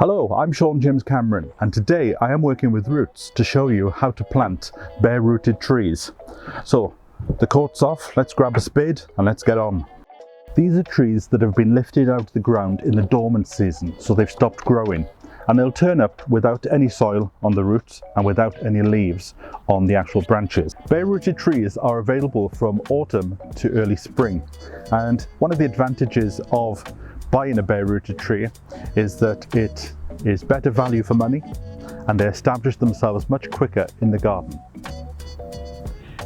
Hello, I'm Sean James Cameron, and today I am working with roots to show you how to plant bare-rooted trees. So, the coat's off, let's grab a spade and let's get on. These are trees that have been lifted out of the ground in the dormant season, so they've stopped growing, and they'll turn up without any soil on the roots and without any leaves on the actual branches. Bare-rooted trees are available from autumn to early spring, and one of the advantages of buying a bare-rooted tree is that it is better value for money and they establish themselves much quicker in the garden.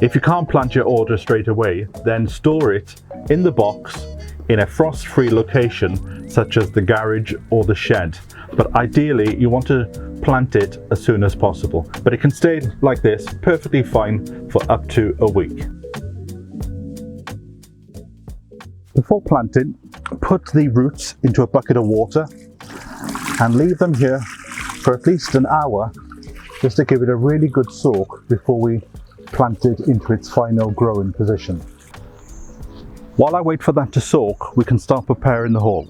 If you can't plant your order straight away, then store it in the box in a frost-free location such as the garage or the shed. But ideally you want to plant it as soon as possible. But it can stay like this perfectly fine for up to a week. Before planting, put the roots into a bucket of water and leave them here for at least an hour just to give it a really good soak before we plant it into its final growing position. While I wait for that to soak, we can start preparing the hole.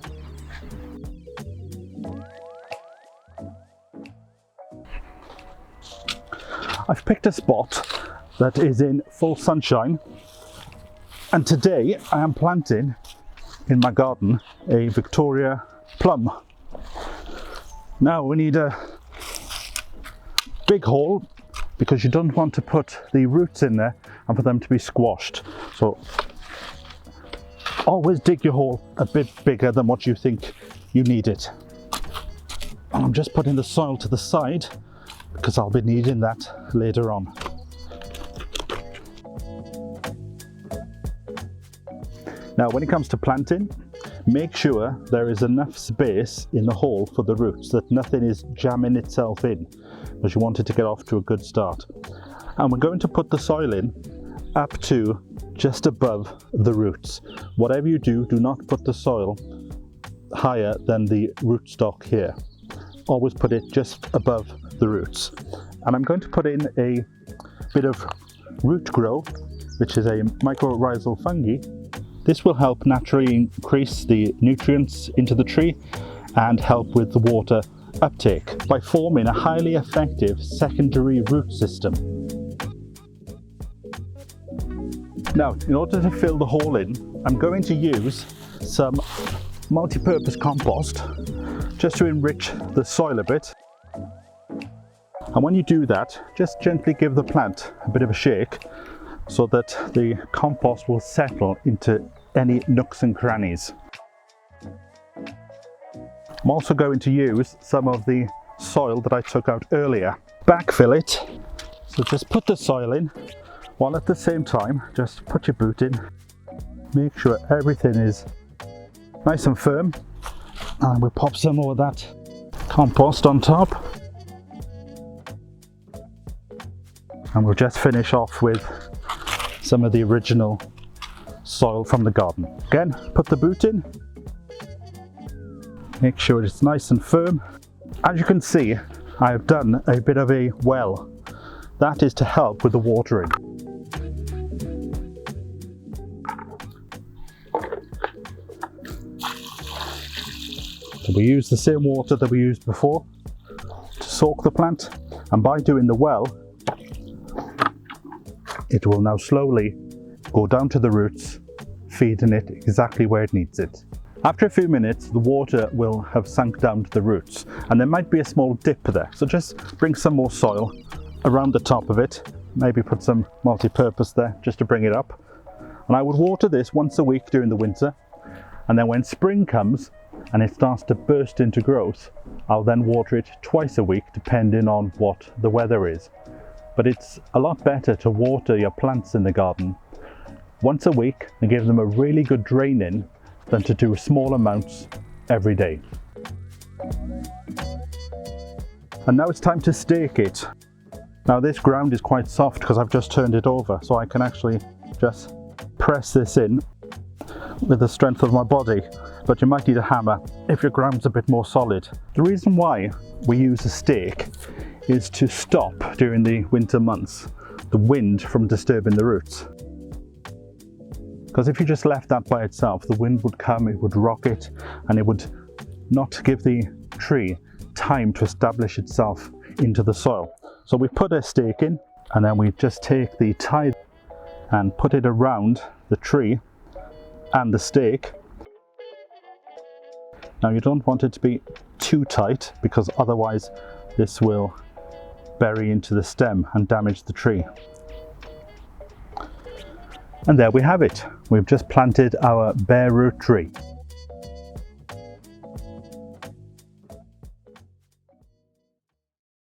I've picked a spot that is in full sunshine, and today I am planting in my garden a Victoria plum. Now we need a big hole because you don't want to put the roots in there and for them to be squashed. So always dig your hole a bit bigger than what you think you need it. And I'm just putting the soil to the side because I'll be needing that later on. Now when it comes to planting, make sure there is enough space in the hole for the roots, that nothing is jamming itself in, because you want it to get off to a good start. And we're going to put the soil in up to just above the roots. Whatever you do, do not put the soil higher than the rootstock here. Always put it just above the roots. And I'm going to put in a bit of root grow, which is a mycorrhizal fungi. This will help naturally increase the nutrients into the tree and help with the water uptake by forming a highly effective secondary root system. Now, in order to fill the hole in, I'm going to use some multi-purpose compost just to enrich the soil a bit. And when you do that, just gently give the plant a bit of a shake so that the compost will settle into any nooks and crannies. I'm also going to use some of the soil that I took out earlier. Backfill it, so just put the soil in, while at the same time just put your boot in. Make sure everything is nice and firm, and we'll pop some more of that compost on top. And we'll just finish off with some of the original soil from the garden. Again, put the boot in, make sure it's nice and firm. As you can see, I have done a bit of a well. That is to help with the watering. So we use the same water that we used before to soak the plant, and by doing the well, it will now slowly go down to the roots, feeding it exactly where it needs it. After a few minutes, the water will have sunk down to the roots, and there might be a small dip there. So just bring some more soil around the top of it, maybe put some multi-purpose there just to bring it up. And I would water this once a week during the winter, and then when spring comes and it starts to burst into growth, I'll then water it twice a week depending on what the weather is. But it's a lot better to water your plants in the garden once a week and give them a really good draining than to do small amounts every day. And now it's time to stake it. Now this ground is quite soft because I've just turned it over, so I can actually just press this in with the strength of my body, but you might need a hammer if your ground's a bit more solid. The reason why we use a stake is to stop during the winter months the wind from disturbing the roots. Because if you just left that by itself, the wind would come, it would rock it, and it would not give the tree time to establish itself into the soil. So we put a stake in, and then we just take the tie and put it around the tree and the stake. Now you don't want it to be too tight, because otherwise this will bury into the stem and damage the tree. And there we have it. We've just planted our bare root tree.